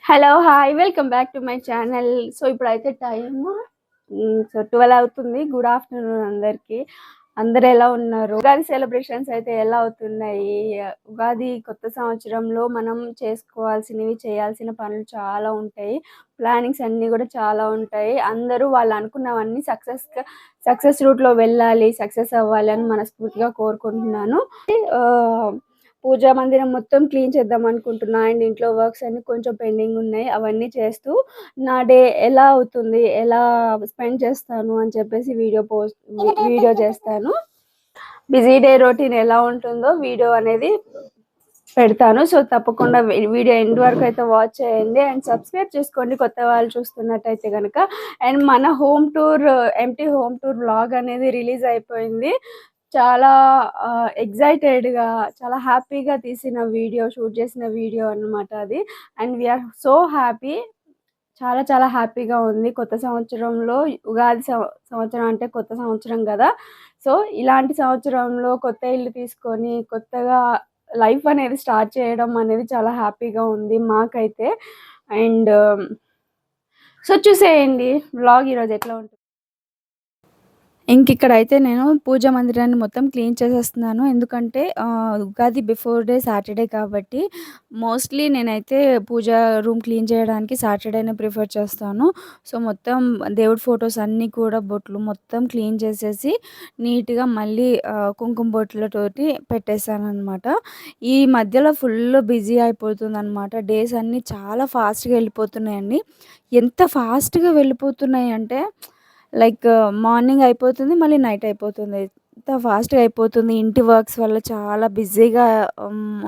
Hello hi welcome back to my channel. So ఇప్పుడైతే time 12 అవుతుంది. Good afternoon అందరికీ. అందరు ఎలా ఉన్నారు? ఉగాది సెలబ్రేషన్స్ అయితే ఎలా అవుతున్నాయి? ఉగాది కొత్త సంవత్సరంలో మనం చేసుకోవాల్సినవి, చేయాల్సిన పనులు చాలా ఉంటాయి. ప్లానింగ్స్ అన్నీ కూడా చాలా ఉంటాయి. అందరూ వాళ్ళు అనుకున్నవన్నీ సక్సెస్ రూట్లో వెళ్ళాలి, సక్సెస్ అవ్వాలి అని మనస్ఫూర్తిగా కోరుకుంటున్నాను. పూజా మందిరం మొత్తం క్లీన్ చేద్దాం అనుకుంటున్నా. అండ్ ఇంట్లో వర్క్స్ అన్ని కొంచెం పెండింగ్ ఉన్నాయి. అవన్నీ చేస్తూ నా డే ఎలా అవుతుంది, ఎలా స్పెండ్ చేస్తాను అని చెప్పేసి వీడియో చేస్తాను. బిజీ డే రొటీన్ ఎలా ఉంటుందో వీడియో అనేది పెడతాను. సో తప్పకుండా వీడియో ఎండ్ వరకు అయితే వాచ్ చేయండి అండ్ సబ్స్క్రైబ్ చేసుకోండి కొత్త వాళ్ళు చూస్తున్నట్టయితే కనుక. అండ్ మన ఎంటీ హోమ్ టూర్ వ్లాగ్ అనేది రిలీజ్ అయిపోయింది. చాలా ఎగ్జైటెడ్గా, చాలా హ్యాపీగా షూట్ చేసిన వీడియో అన్నమాట అది. అండ్ వీఆర్ సో హ్యాపీ, చాలా చాలా హ్యాపీగా ఉంది. కొత్త సంవత్సరంలో ఉగాది సంవత్సరం అంటే కొత్త సంవత్సరం కదా. సో ఇలాంటి సంవత్సరంలో కొత్త ఇల్లు తీసుకొని కొత్తగా లైఫ్ అనేది స్టార్ట్ చేయడం అనేది చాలా హ్యాపీగా ఉంది మాకైతే. అండ్ సో చూసేయండి వ్లాగ్ ఈరోజు ఎట్లా ఉంటుంది. ఇక్కడైతే నేను పూజా మందిరాన్ని మొత్తం క్లీన్ చేసేస్తున్నాను. ఎందుకంటే ఉగాది బిఫోర్ డే సాటర్డే కాబట్టి మోస్ట్లీ నేనైతే పూజా రూమ్ క్లీన్ చేయడానికి సాటర్డేనే ప్రిఫర్ చేస్తాను. సో మొత్తం దేవుడి ఫొటోస్ అన్నీ కూడా బొట్లు మొత్తం క్లీన్ చేసేసి నీట్గా మళ్ళీ కుంకుమ బొట్లతోటి పెట్టేశానమాట. ఈ మధ్యలో ఫుల్ బిజీ అయిపోతుందన్నమాట. డేస్ అన్నీ చాలా ఫాస్ట్గా వెళ్ళిపోతున్నాయండి. ఎంత ఫాస్ట్గా వెళ్ళిపోతున్నాయి అంటే లైక్ మార్నింగ్ అయిపోతుంది, మళ్ళీ నైట్ అయిపోతుంది. ఎంత ఫాస్ట్‌గా అయిపోతుంది. ఇంటి వర్క్స్ వల్ల చాలా బిజీగా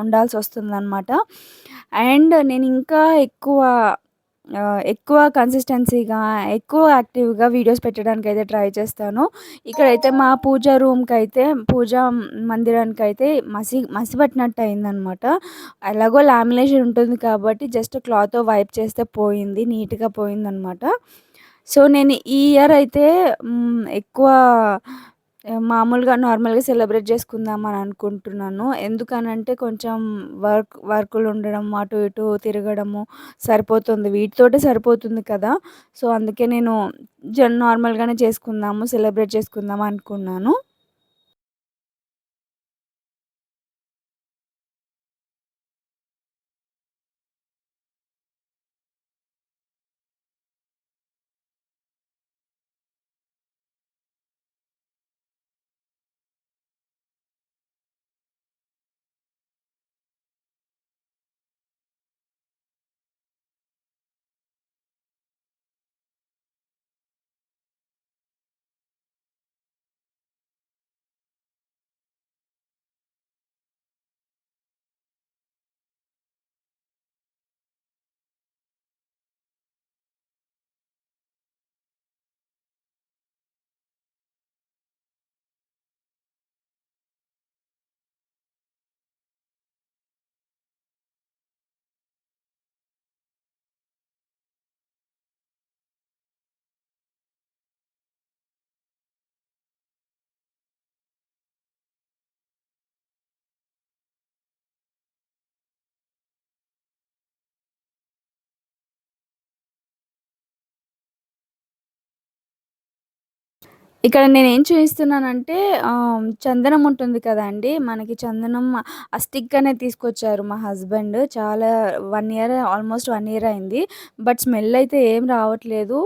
ఉండాల్సొస్తుందనమాట. అండ్ నేను ఇంకా ఎక్కువ కన్సిస్టెన్సీగా, ఎక్కువ యాక్టివ్‌గా వీడియోస్ పెట్టడానికైతే ట్రై చేస్తాను. ఇక్కడైతే మా పూజా మందిరానికైతే మసి పట్టినట్టు అయిందనమాట. ఎలాగో లామినేషన్ ఉంటుంది కాబట్టి జస్ట్ క్లాత్‌తో వైప్ చేస్తే పోయింది. నీట్‌గా పోయిందనమాట. సో నేను ఈ ఇయర్ అయితే ఎక్కువ మామూలుగా నార్మల్‌గా సెలబ్రేట్ చేసుకుందామని అనుకుంటున్నాను. ఎందుకనంటే కొంచెం వర్కులు ఉండడం, అటు ఇటు తిరగడము సరిపోతుంది. వీటితోటే సరిపోతుంది కదా. సో అందుకే నేను నార్మల్‌గానే సెలబ్రేట్ చేసుకుందాం అనుకున్నాను. ఇక్కడ నేనేం చూయిస్తున్నానంటే చందనం ఉంటుంది కదండీ! మనకి చందనం ఆ స్టిక్ అనేది తీసుకొచ్చారు మా హస్బెండ్. చాలా 1 ఇయర్ ఆల్మోస్ట్ 1 ఇయర్ అయింది. బట్ స్మెల్ అయితే ఏం రావట్లేదు.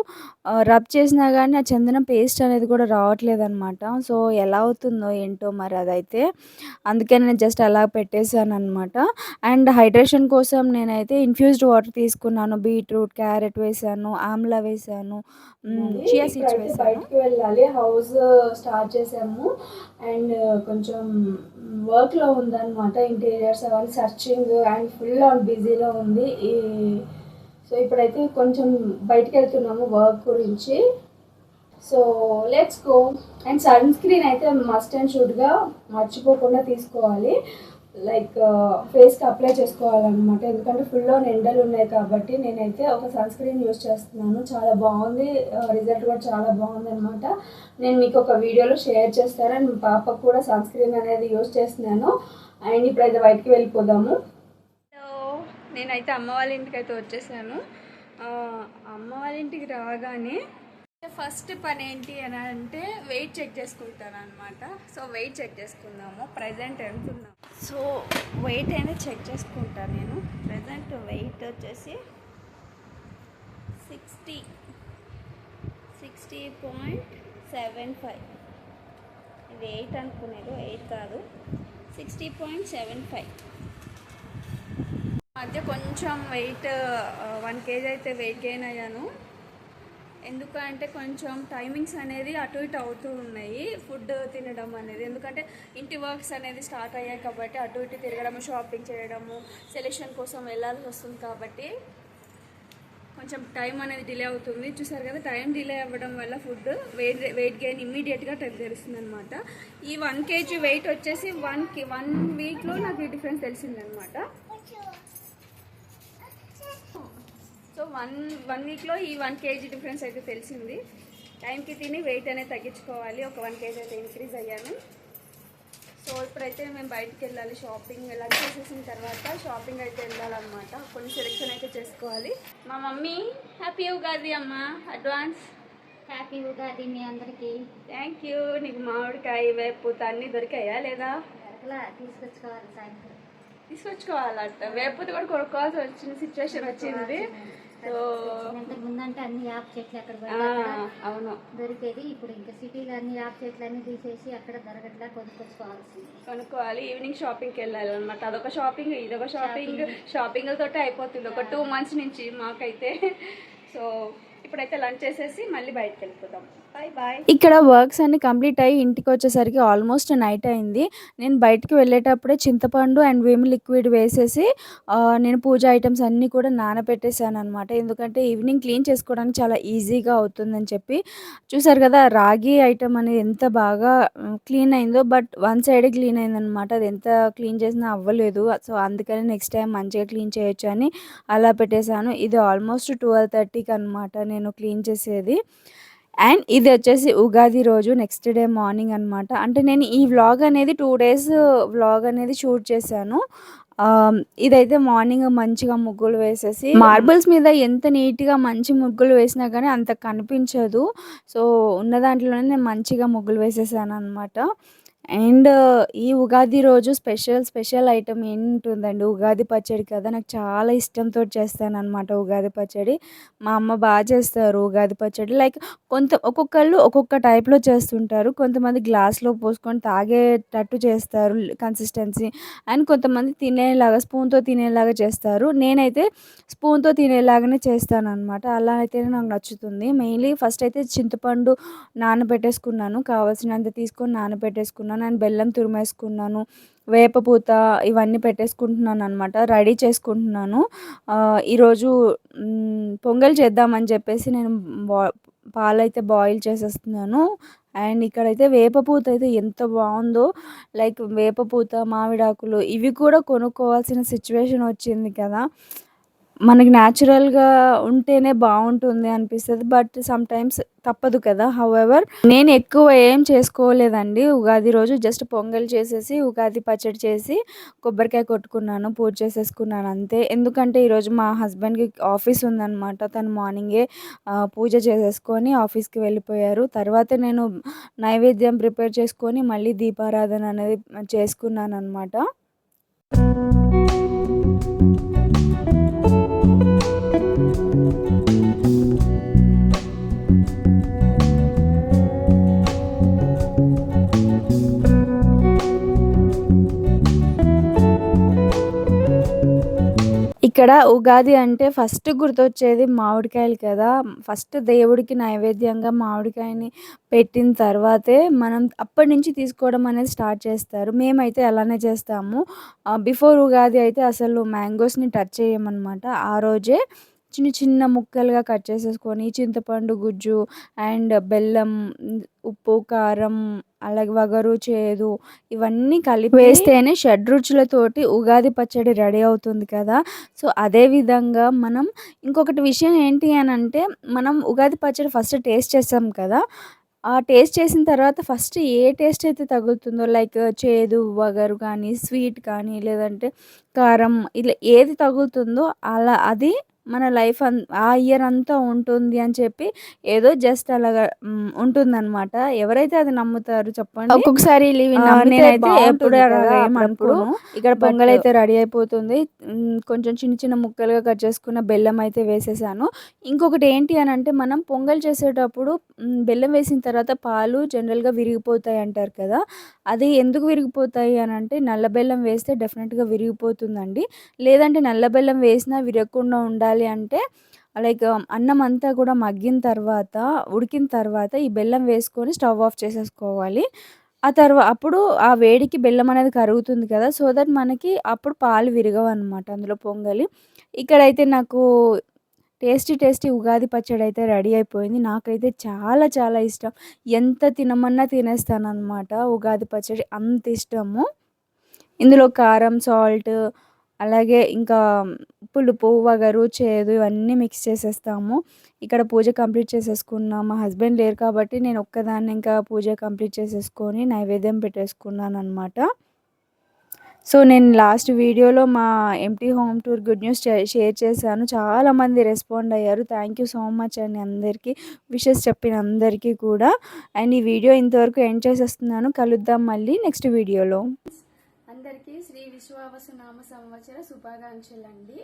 రబ్ చేసినా గానీ ఆ చందనం పేస్ట్ అనేది కూడా రావట్లేదనమాట. సో ఎలా అవుతుందో ఏంటో మరి అదైతే. అందుకే నేను జస్ట్ అలా పెట్టేసాననమాట. అండ్ హైడ్రేషన్ కోసం నేనైతే ఇన్‌ఫ్యూజ్డ్ వాటర్ తీసుకున్నాను. బీట్రూట్, క్యారెట్ వేశాను, ఆమ్లా వేశాను, చియా సీడ్స్ వేశాను. బయటికి వెళ్ళాలి. హౌస్ స్టార్ట్ చేసాము. అండ్ కొంచెం వర్క్‌లో ఉందనమాట. ఇంటీరియర్స్ అవన్నీ సర్చింగ్ అండ్ ఫుల్ ఆన్ బిజీలో ఉంది. సో ఇప్పుడైతే కొంచెం బయటికెళ్తున్నాము వర్క్ గురించి. So let's go. And sunscreen అయితే మస్ట్ అండ్ షుడ్‌గా మర్చిపోకుండా తీసుకోవాలి. లైక్ ఫేస్‌కి అప్లై చేసుకోవాలన్నమాట. ఎందుకంటే ఫుల్ ఆన్ ఎండలు ఉన్నాయి కాబట్టి నేనైతే ఒక సన్ స్క్రీన్ యూజ్ చేస్తున్నాను. చాలా బాగుంది. రిజల్ట్ కూడా చాలా బాగుందనమాట. నేను మీకు ఒక వీడియోలో షేర్ చేస్తాను. అండ్ మా పాపకు కూడా సన్ స్క్రీన్ అనేది యూజ్ చేస్తున్నాను. అండ్ ఇప్పుడైతే బయటికి వెళ్ళిపోదాము. నేనైతే అమ్మ వాళ్ళ ఇంటికి వచ్చేసాను. అమ్మ వాళ్ళ ఇంటికి రాగానే ఫస్ట్ పని ఏంటి అని అంటే వెయిట్ చెక్ చేసుకుంటాను అనమాట. సో వెయిట్ చెక్ చేసుకుందాము, ప్రజెంట్ ఎంత ఉన్నాం. సో వెయిట్ అయినా చెక్ చేసుకుంటాను నేను. ప్రజెంట్ వెయిట్ వచ్చేసి 60.75. ఇది 8 అనుకునేది, 8 కాదు, 60.75. మధ్య కొంచెం వెయిట్ 1 kg అయితే వెయిట్ గెయిన్ అయ్యాను. ఎందుకంటే కొంచెం టైమింగ్స్ అనేది అటు ఇటు అవుతూ ఉన్నాయి ఫుడ్ తినడం అనేది. ఎందుకంటే ఇంటి వర్క్స్ అనేది స్టార్ట్ అయ్యాయి కాబట్టి అటు ఇటు తిరగడము, షాపింగ్ చేయడము, సెలెక్షన్ కోసం వెళ్ళాల్సి వస్తుంది కాబట్టి కొంచెం టైం అనేది డిలే అవుతుంది. చూసారు కదా, టైం డిలే అవ్వడం వల్ల ఫుడ్ వెయిట్ గెయిన్ ఇమ్మీడియట్గా తెలుస్తుంది అనమాట. ఈ 1 kg వెయిట్ వచ్చేసి 1 వీక్లో నాకు ఈ డిఫరెన్స్ తెలిసిందనమాట. సో వన్ వీక్లో ఈ 1 kg డిఫరెన్స్ అయితే తెలిసింది. టైంకి తిని వెయిట్ అనేది తగ్గించుకోవాలి. ఒక 1 kg అయితే ఇంక్రీజ్ అయ్యాను. సో ఇప్పుడైతే మేము బయటికి వెళ్ళాలి, షాపింగ్ లంచ్ చేసేసిన తర్వాత షాపింగ్ అయితే వెళ్ళాలన్నమాట. కొన్ని సెలెక్షన్ అయితే చేసుకోవాలి. మా మమ్మీ హ్యాపీ ఉగాది అమ్మ, అడ్వాన్స్ హ్యాపీ ఉగాది మీ అందరికీ. Thank you. నీకు మామిడికాయ, వేపూత అన్నీ దొరికాయా లేదా? తీసుకొచ్చుకోవాలి, సాయంత్రం తీసుకొచ్చుకోవాలంట. వేపూత కూడా కొనుక్కోవాల్సి వచ్చిన సిచ్యువేషన్ వచ్చింది. సో ముందంటే అన్ని యాప్ చెట్లు అక్కడ అవును దొరికేది. ఇప్పుడు ఇంకా సిటీలో అన్ని యాప్ చెట్లు అన్ని తీసేసి అక్కడ దొరకట్లా, కొనుక్కోవాలి. ఈవినింగ్ షాపింగ్కి వెళ్ళాలి అనమాట. అదొక షాపింగ్, ఇదొక షాపింగ్ తోటే అయిపోతుంది ఒక 2 months నుంచి మాకైతే. సో ఇప్పుడైతే లంచ్ చేసేసి మళ్ళీ బయటకు వెళ్ళిపోతాం. బాయ్. ఇక్కడ వర్క్స్ అన్ని కంప్లీట్ అయ్యి ఇంటికి వచ్చేసరికి ఆల్మోస్ట్ నైట్ అయింది. నేను బయటికి వెళ్ళేటప్పుడే చింతపండు అండ్ విమ్ లిక్విడ్ వేసేసి నేను పూజ ఐటమ్స్ అన్నీ కూడా నానబెట్టేసాను అనమాట. ఎందుకంటే ఈవినింగ్ క్లీన్ చేసుకోవడానికి చాలా ఈజీగా అవుతుందని చెప్పి. చూసారు కదా, రాగి ఐటమ్ అనేది ఎంత బాగా క్లీన్ అయిందో. బట్ వన్ సైడే క్లీన్ అయిందనమాట. అది ఎంత క్లీన్ చేసినా అవ్వలేదు. సో అందుకని నెక్స్ట్ టైం మంచిగా క్లీన్ చేయొచ్చు అని అలా పెట్టేశాను. ఇది ఆల్మోస్ట్ 12:30కి అనమాట నేను క్లీన్ చేసేది. అండ్ ఇది వచ్చేసి ఉగాది రోజు నెక్స్ట్ డే మార్నింగ్ అనమాట. అంటే నేను ఈ వ్లాగ్ అనేది 2 days వ్లాగ్ అనేది షూట్ చేశాను. ఇదైతే మార్నింగ్ మంచిగా ముగ్గులు వేసేసి, మార్బుల్స్ మీద ఎంత నీట్గా మంచి ముగ్గులు వేసినా కానీ అంత కనిపించదు. సో ఉన్న దాంట్లోనే నేను మంచిగా ముగ్గులు వేసేసాను అనమాట. అండ్ ఈ ఉగాది రోజు స్పెషల్ ఐటమ్ ఏంటుందండి, ఉగాది పచ్చడి కదా. నాకు చాలా ఇష్టంతో చేస్తానన్నమాట ఉగాది పచ్చడి. మా అమ్మ బాగా చేస్తారు ఉగాది పచ్చడి. లైక్ ఒక్కొక్కళ్ళు ఒక్కొక్క టైప్లో చేస్తుంటారు. కొంతమంది గ్లాస్లో పోసుకొని తాగేటట్టు చేస్తారు కన్సిస్టెన్సీ. అండ్ కొంతమంది తినేలాగా స్పూన్తో తినేలాగా చేస్తారు. నేనైతే స్పూన్తో తినేలాగానే చేస్తానన్నమాట. అలా అయితేనే నాకు నచ్చుతుంది. మెయిన్లీ ఫస్ట్ అయితే చింతపండు నానబెట్టేసుకున్నాను, కావాల్సినంత తీసుకొని నానబెట్టేసుకున్నాను. అండ్ బెల్లం తురిమేసుకున్నాను, వేపపూత ఇవన్నీ పెట్టేసుకుంటున్నాను అనమాట, రెడీ చేసుకుంటున్నాను. ఈరోజు పొంగల్ చేద్దామని చెప్పేసి నేను పాలైతే బాయిల్ చేసేస్తున్నాను. అండ్ ఇక్కడైతే వేపపూత అయితే ఎంత బాగుందో. లైక్ వేపపూత, మామిడాకులు ఇవి కూడా కొనుక్కోవాల్సిన సిచ్యువేషన్ వచ్చింది కదా. మనకి న్యాచురల్గా ఉంటేనే బాగుంటుంది అనిపిస్తుంది. బట్ సమ్టైమ్స్ తప్పదు కదా. హౌఎవర్ నేను ఎక్కువ ఏం చేసుకోలేదండి ఉగాది రోజు. జస్ట్ పొంగల్ చేసేసి ఉగాది పచ్చడి చేసి కొబ్బరికాయ కొట్టుకున్నాను, పూజ చేసేసుకున్నాను అంతే. ఎందుకంటే ఈరోజు మా హస్బెండ్కి ఆఫీస్ ఉందన్నమాట. తను మార్నింగే పూజ చేసేసుకొని ఆఫీస్కి వెళ్ళిపోయారు. తర్వాత నేను నైవేద్యం ప్రిపేర్ చేసుకొని మళ్ళీ దీపారాధన అనేది చేసుకున్నాను అనమాట. ఇక్కడ ఉగాది అంటే ఫస్ట్ గుర్తొచ్చేది మామిడికాయలు కదా. ఫస్ట్ దేవుడికి నైవేద్యంగా మామిడికాయని పెట్టిన తర్వాతే మనం అప్పటి నుంచి తీసుకోవడం అనేది స్టార్ట్ చేస్తారు. మేమైతే అలానే చేస్తాము. బిఫోర్ ఉగాది అయితే అసలు మ్యాంగోస్ని టచ్ చేయమన్నమాట. ఆ రోజే చిన్న చిన్న ముక్కలుగా కట్ చేసేసుకొని చింతపండు గుజ్జు అండ్ బెల్లం, ఉప్పు, కారం, అలాగే వగరు, చేదు ఇవన్నీ కలిపి వేస్తేనే షడ్రుచులతోటి ఉగాది పచ్చడి రెడీ అవుతుంది కదా. సో అదేవిధంగా ఇంకొకటి విషయం ఏంటి అని అంటే, మనం ఉగాది పచ్చడి ఫస్ట్ టేస్ట్ చేస్తాం కదా. ఆ టేస్ట్ చేసిన తర్వాత ఫస్ట్ ఏ టేస్ట్ అయితే తగులుతుందో లైక్ చేదు, వగరు కానీ, స్వీట్ కానీ, లేదంటే కారం ఇలా ఏది తగులుతుందో అలా అది మన లైఫ్ ఆ ఇయర్ అంతా ఉంటుంది అని చెప్పి ఏదో జస్ట్ అలాగా ఉంటుందనమాట. ఎవరైతే అది నమ్ముతారు చెప్పండి? ఒక్కొక్కసారి ఇవి నమ్మితే నేనైతే ఎప్పుడు బావుంటుంది అలాగా కదా! ఏం అప్పుడప్పుడు. అనుకోను. ఇక్కడ బట్ పొంగలైతే రెడీ అయిపోతుంది. కొంచెం చిన్న చిన్న ముక్కలుగా కట్ చేసుకున్న బెల్లం అయితే వేసేసాను. ఇంకొకటి ఏంటి అనంటే మనం పొంగల్ చేసేటప్పుడు బెల్లం వేసిన తర్వాత పాలు జనరల్‌గా విరిగిపోతాయి అంటారు కదా! అది ఎందుకు విరిగిపోతాయి అనంటే నల్ల బెల్లం వేస్తే డెఫినెట్‌గా విరిగిపోతుందండి. లేదంటే నల్ల బెల్లం వేసినా విరగకుండా ఉండాలి అంటే లైక్ అన్నం అంతా కూడా మగ్గిన తర్వాత, ఉడికిన తర్వాత ఈ బెల్లం వేసుకొని స్టవ్ ఆఫ్ చేసేసుకోవాలి. అప్పుడు ఆ వేడికి బెల్లం అనేది కరుగుతుంది కదా! సో దట్ మనకి అప్పుడు పాలు విరగవనమాట అందులో పొంగలి. ఇక్కడైతే నాకు టేస్టీ ఉగాది పచ్చడైతే రెడీ అయిపోయింది. నాకైతే చాలా చాలా ఇష్టం. ఎంత తినమన్నా తినేస్తాననమాట ఉగాది పచ్చడి అంత ఇష్టము. ఇందులో కారం, సాల్ట్ అలాగే ఇంకా పులుపు, వగరు, చేదు ఇవన్నీ మిక్స్ చేసేస్తాము. ఇక్కడ పూజ కంప్లీట్ చేసేసుకున్నా. మా హస్బెండ్ లేరు కాబట్టి నేను ఒక్కదాన్నే ఇంకా పూజ కంప్లీట్ చేసేసుకొని నైవేద్యం పెట్టేసుకున్నాననమాట. సో, నేను లాస్ట్ వీడియోలో మా empty home tour good news share చేశాను. చాలామంది రెస్పాండ్ అయ్యారు. థ్యాంక్ యూ సో మచ్ అండి అందరికీ. విషెస్ చెప్పిన అందరికీ కూడా. అండ్ ఈ వీడియో ఇంతవరకు ఎండ్ చేసేస్తున్నాను. కలుద్దాం మళ్ళీ నెక్స్ట్ వీడియోలో. అందరికీ శ్రీ విశ్వావసునామ సంవత్సర శుభాకాంక్షలండి.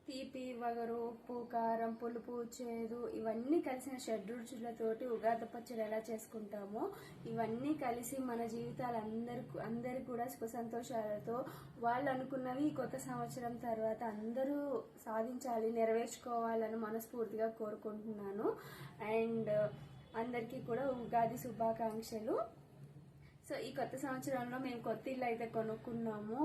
తీపి, వగరు, ఉప్పు, కారం, పులుపు, చేదు ఇవన్నీ కలిసిన షడ్రుచులతోటి ఉగాది పచ్చడి ఎలా చేసుకుంటామో ఇవన్నీ కలిసి మన జీవితాలు అందరూ కూడా సుఖ సంతోషాలతో వాళ్ళు అనుకున్నవి కొత్త సంవత్సరం తర్వాత అందరూ సాధించాలి, నెరవేర్చుకోవాలని మనస్ఫూర్తిగా కోరుకుంటున్నాను. అండ్ అందరికీ కూడా ఉగాది శుభాకాంక్షలు. సో ఈ కొత్త సంవత్సరంలో మేము కొత్త ఇల్లు అయితే కొనుక్కున్నాము.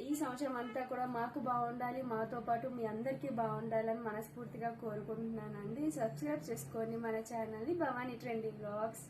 ఈ సంవత్సరం అంతా కూడా మాకు బాగుండాలి, మాతో పాటు మీ అందరికీ బాగుండాలని మనస్ఫూర్తిగా కోరుకుంటున్నానండి. సబ్స్క్రైబ్ చేసుకోండి మన ఛానల్ని భవానీ ట్రెండింగ్ వ్లాగ్స్.